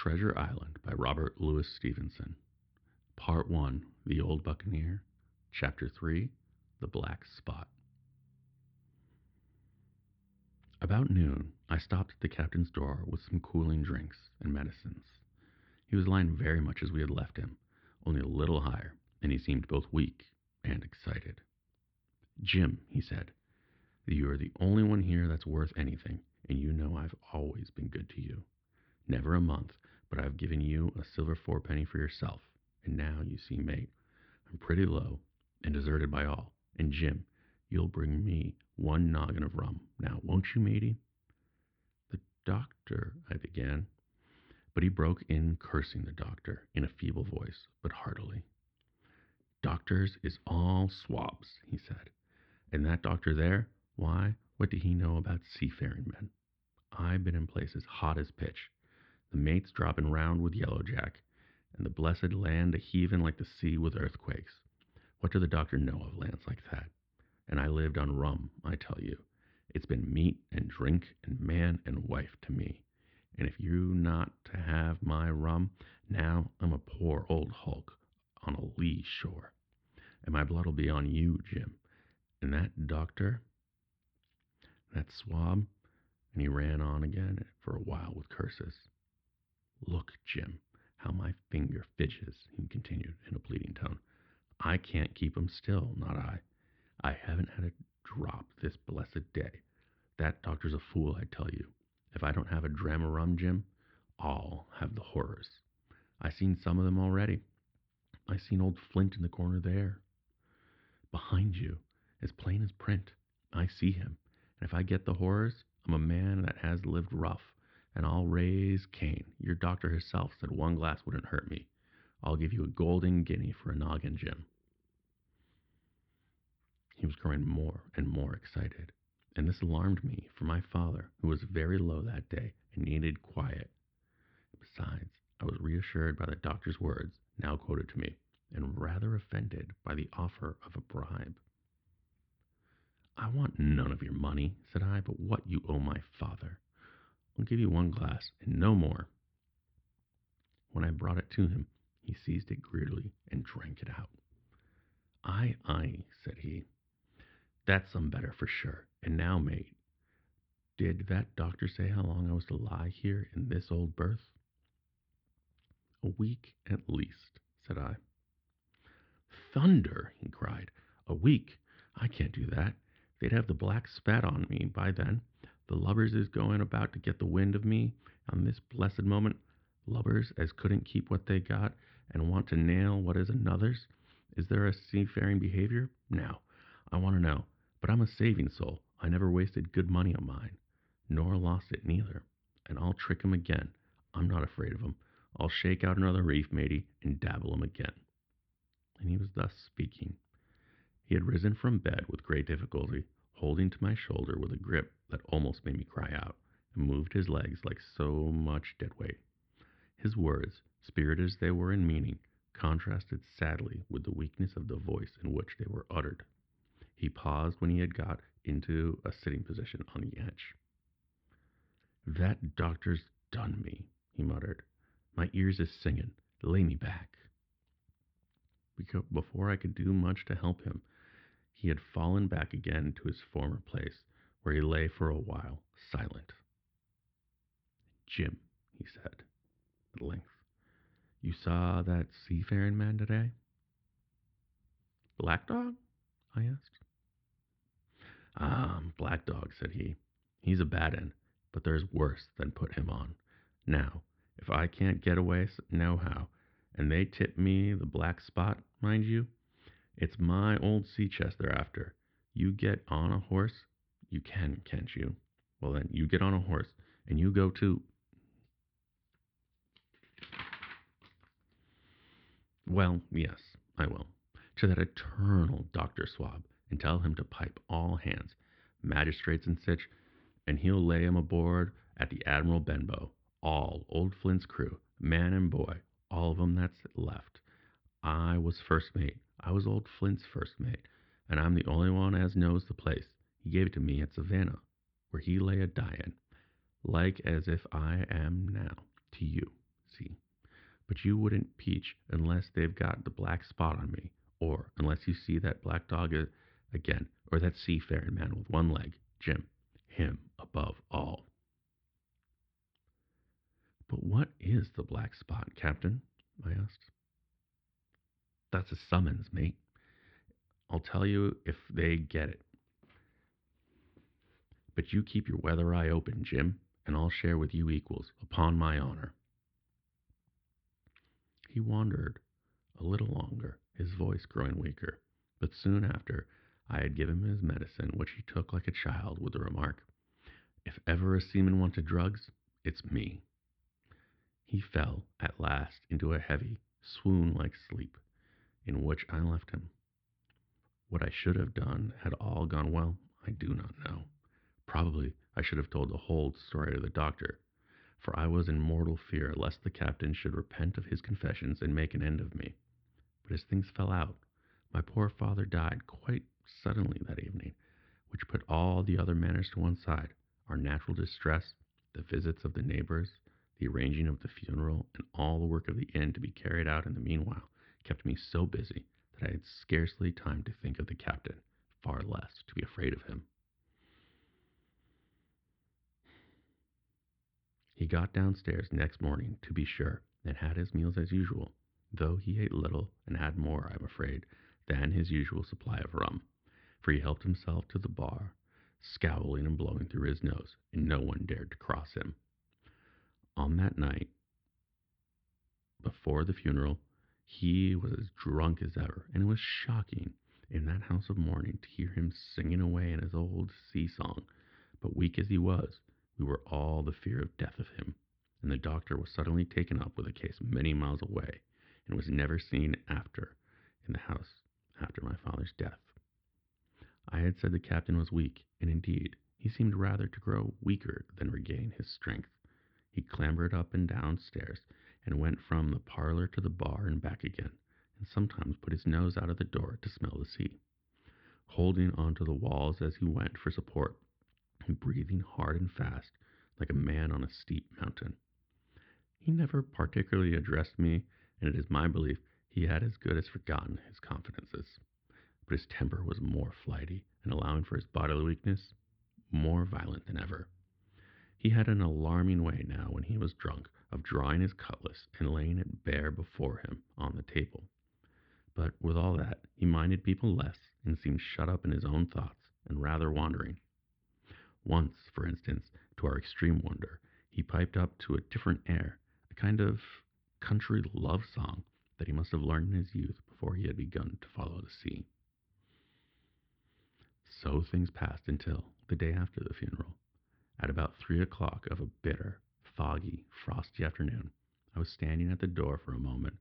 Treasure Island by Robert Louis Stevenson. Part 1, The Old Buccaneer. Chapter 3, The Black Spot. About noon, I stopped at the captain's door with some cooling drinks and medicines. He was lying very much as we had left him, only a little higher, and he seemed both weak and excited. "Jim," he said, "you are the only one here that's worth anything, and you know I've always been good to you. Never a month, but I've given you a silver fourpenny for yourself, and now, you see, mate, I'm pretty low and deserted by all, and Jim, you'll bring me one noggin of rum, now won't you, matey?" "The doctor," I began, but he broke in cursing the doctor in a feeble voice, but heartily. "Doctors is all swabs," he said, "and that doctor there, why, what did he know about seafaring men? I've been in places hot as pitch, the mates dropping round with yellow jack, and the blessed land a-heaving like the sea with earthquakes. What does the doctor know of lands like that? And I lived on rum, I tell you. It's been meat and drink and man and wife to me. And if you not to have my rum, now I'm a poor old hulk on a lee shore. And my blood'll be on you, Jim. And that doctor, that swab," and he ran on again for a while with curses. "Look, Jim, how my finger fidges," he continued in a pleading tone. "I can't keep 'em still, not I. I haven't had a drop this blessed day. That doctor's a fool, I tell you. If I don't have a dram of rum, Jim, I'll have the horrors. I seen some of them already. I seen old Flint in the corner there, behind you, as plain as print. I see him, and if I get the horrors, I'm a man that has lived rough, and I'll raise Cain. Your doctor herself said one glass wouldn't hurt me. I'll give you a golden guinea for a noggin, Jim." He was growing more and more excited, and this alarmed me for my father, who was very low that day and needed quiet. Besides, I was reassured by the doctor's words, now quoted to me, and rather offended by the offer of a bribe. "I want none of your money," said I, "but what you owe my father. I'll give you one glass, and no more." When I brought it to him, he seized it greedily and drank it out. "Aye, aye," said he, "that's some better for sure. And now, mate, did that doctor say how long I was to lie here in this old berth?" "A week at least," said I. "Thunder!" he cried. "A week? I can't do that. They'd have the black spat on me by then. The lubbers is going about to get the wind of me on this blessed moment. Lubbers as couldn't keep what they got and want to nail what is another's. Is there a seafaring behavior? Now, I want to know. But I'm a saving soul. I never wasted good money on mine, nor lost it neither. And I'll trick 'em again. I'm not afraid of 'em. I'll shake out another reef, matey, and dabble 'em again." And he was thus speaking. He had risen from bed with great difficulty, holding to my shoulder with a grip that almost made me cry out, and moved his legs like so much dead weight. His words, spirited as they were in meaning, contrasted sadly with the weakness of the voice in which they were uttered. He paused when he had got into a sitting position on the edge. "That doctor's done me," he muttered. "My ears is singing. Lay me back." Before I could do much to help him, he had fallen back again to his former place, where he lay for a while, silent. "Jim," he said, at length, "you saw that seafaring man today?" "Black Dog?" I asked. "Black Dog," said he. "He's a bad un, but there's worse than put him on. Now, if I can't get away nohow, and they tip me the black spot, mind you, it's my old sea chest they're after. You get on a horse, you can, can't you? Well then, you get on a horse, and you go to—" "Well, yes, I will. To that eternal Dr. Swab, and tell him to pipe all hands, magistrates and sich, and he'll lay 'em aboard at the Admiral Benbow, all old Flint's crew, man and boy, all of 'em that's left. I was first mate. I was old Flint's first mate, and I'm the only one as knows the place. He gave it to me at Savannah, where he lay a-dyin', like as if I am now, to you. see. But you wouldn't peach unless they've got the black spot on me, or unless you see that black dog again, or that seafaring man with one leg, Jim, him above all. But what is the black spot, Captain? I asked. That's a summons, mate. I'll tell you if they get it. But you keep your weather eye open, Jim, and I'll share with you equals, upon my honor. He wandered a little longer, his voice growing weaker, but soon after I had given him his medicine, which he took like a child, with the remark, "If ever a seaman wanted drugs, it's me." He fell at last into a heavy, swoon-like sleep, in which I left him. What I should have done had all gone well, I do not know. Probably I should have told the whole story to the doctor, for I was in mortal fear lest the captain should repent of his confessions and make an end of me. But as things fell out, my poor father died quite suddenly that evening, which put all the other matters to one side. Our natural distress, the visits of the neighbors, the arranging of the funeral, and all the work of the inn to be carried out in the meanwhile, kept me so busy that I had scarcely time to think of the captain, far less to be afraid of him. He got downstairs next morning, to be sure, and had his meals as usual, though he ate little and had more, I am afraid, than his usual supply of rum, for he helped himself to the bar, scowling and blowing through his nose, and no one dared to cross him. On that night, before the funeral, he was as drunk as ever, and it was shocking in that house of mourning to hear him singing away in his old sea song. But weak as he was, we were all the fear of death of him, and the doctor was suddenly taken up with a case many miles away, and was never seen after in the house after my father's death. I had said the captain was weak, and indeed he seemed rather to grow weaker than regain his strength. He clambered up and down stairs, and went from the parlor to the bar and back again, and sometimes put his nose out of the door to smell the sea, holding on to the walls as he went for support, and breathing hard and fast, like a man on a steep mountain. He never particularly addressed me, and it is my belief he had as good as forgotten his confidences. But his temper was more flighty, and allowing for his bodily weakness, more violent than ever. He had an alarming way now, when he was drunk, of drawing his cutlass and laying it bare before him on the table. But with all that, he minded people less, and seemed shut up in his own thoughts, and rather wandering. Once, for instance, to our extreme wonder, he piped up to a different air, a kind of country love song that he must have learned in his youth before he had begun to follow the sea. So things passed until the day after the funeral. At about 3 o'clock of a bitter, foggy, frosty afternoon, I was standing at the door for a moment,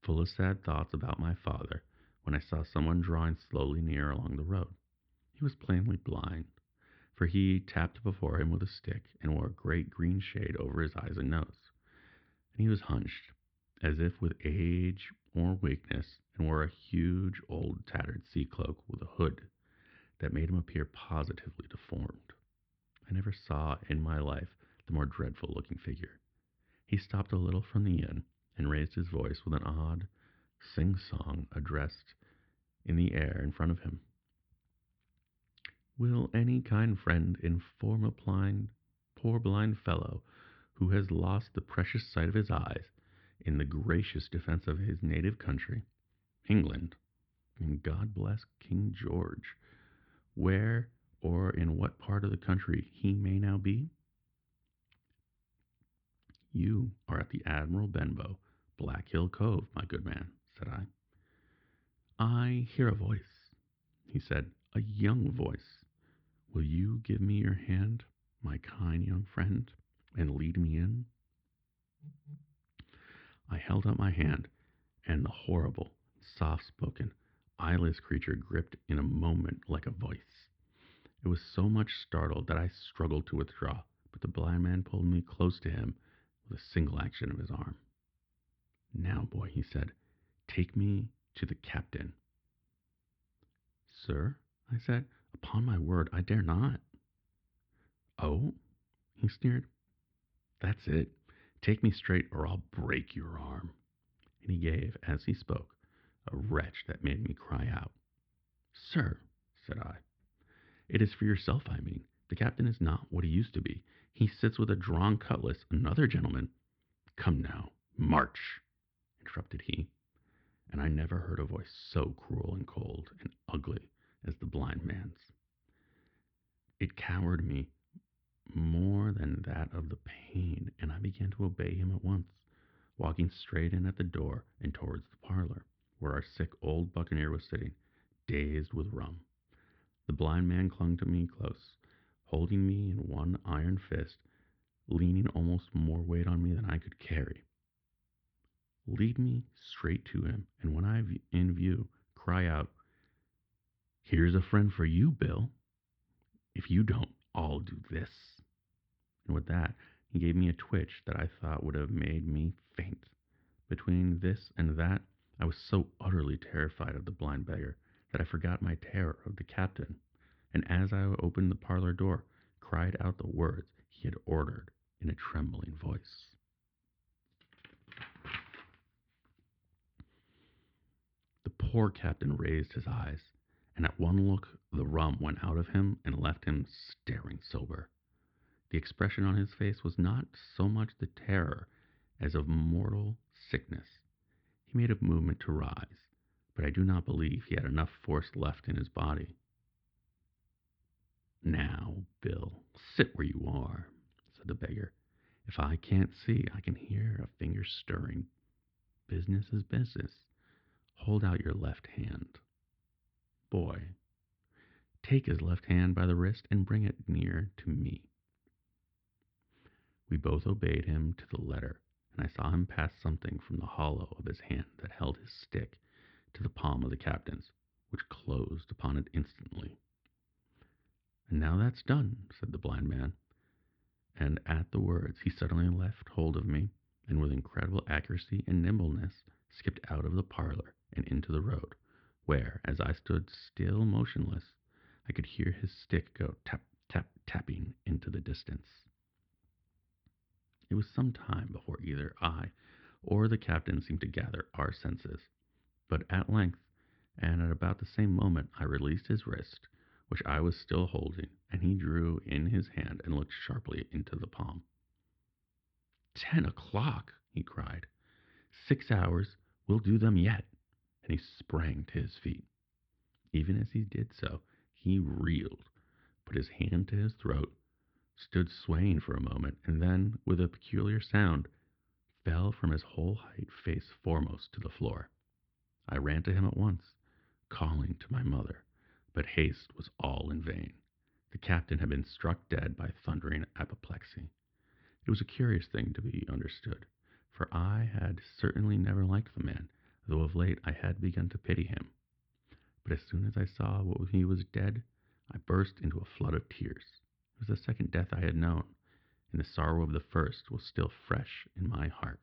full of sad thoughts about my father, when I saw someone drawing slowly near along the road. He was plainly blind, for he tapped before him with a stick and wore a great green shade over his eyes and nose. And he was hunched, as if with age or weakness, and wore a huge old tattered sea cloak with a hood that made him appear positively deformed. I never saw in my life the more dreadful-looking figure. He stopped a little from the inn, and raised his voice with an odd sing-song addressed in the air in front of him. Will any kind friend inform a poor blind fellow who has lost the precious sight of his eyes in the gracious defense of his native country, England, and God bless King George, where or in what part of the country he may now be? You are at the Admiral Benbow, Black Hill Cove, my good man, said I. I hear a voice, he said, a young voice. Will you give me your hand, my kind young friend, and lead me in? I held out my hand, and the horrible, soft-spoken, eyeless creature gripped in a moment like a voice. It was so much startled that I struggled to withdraw, but the blind man pulled me close to him with a single action of his arm. Now, boy, he said, take me to the captain. Sir, I said, upon my word, I dare not. Oh, he sneered. That's it. Take me straight or I'll break your arm. And he gave, as he spoke, a retch that made me cry out. Sir, said I, it is for yourself, I mean. The captain is not what he used to be. He sits with a drawn cutlass, another gentleman. Come now, march, interrupted he, and I never heard a voice so cruel and cold and ugly as the blind man's. It cowed me more than that of the pain, and I began to obey him at once, walking straight in at the door and towards the parlor, where our sick old buccaneer was sitting, dazed with rum. The blind man clung to me close, holding me in one iron fist, leaning almost more weight on me than I could carry. Lead me straight to him, and when I'm in view, cry out, here's a friend for you, Bill. If you don't, I'll do this. And with that, he gave me a twitch that I thought would have made me faint. Between this and that, I was so utterly terrified of the blind beggar that I forgot my terror of the captain, and as I opened the parlor door, cried out the words he had ordered in a trembling voice. The poor captain raised his eyes, and at one look the rum went out of him and left him staring sober. The expression on his face was not so much the terror as of mortal sickness. He made a movement to rise, but I do not believe he had enough force left in his body. Now, Bill, sit where you are, said the beggar. If I can't see, I can hear a finger stirring. Business is business. Hold out your left hand. Boy, take his left hand by the wrist and bring it near to me. We both obeyed him to the letter, and I saw him pass something from the hollow of his hand that held his stick to the palm of the captain's, which closed upon it instantly. And now that's done, said the blind man. And at the words he suddenly left hold of me, and with incredible accuracy and nimbleness skipped out of the parlor and into the road, where, as I stood still motionless, I could hear his stick go tap, tap, tapping into the distance. It was some time before either I or the captain seemed to gather our senses, but at length, and at about the same moment, I released his wrist, which I was still holding, and he drew in his hand and looked sharply into the palm. 10 o'clock, he cried. 6 hours, we'll do them yet. And he sprang to his feet. Even as he did so, he reeled, put his hand to his throat, stood swaying for a moment, and then, with a peculiar sound, fell from his whole height face foremost to the floor. I ran to him at once, calling to my mother, but haste was all in vain. The captain had been struck dead by thundering apoplexy. It was a curious thing to be understood, for I had certainly never liked the man, though of late I had begun to pity him. But as soon as I saw what he was dead, I burst into a flood of tears. It was the second death I had known, and the sorrow of the first was still fresh in my heart.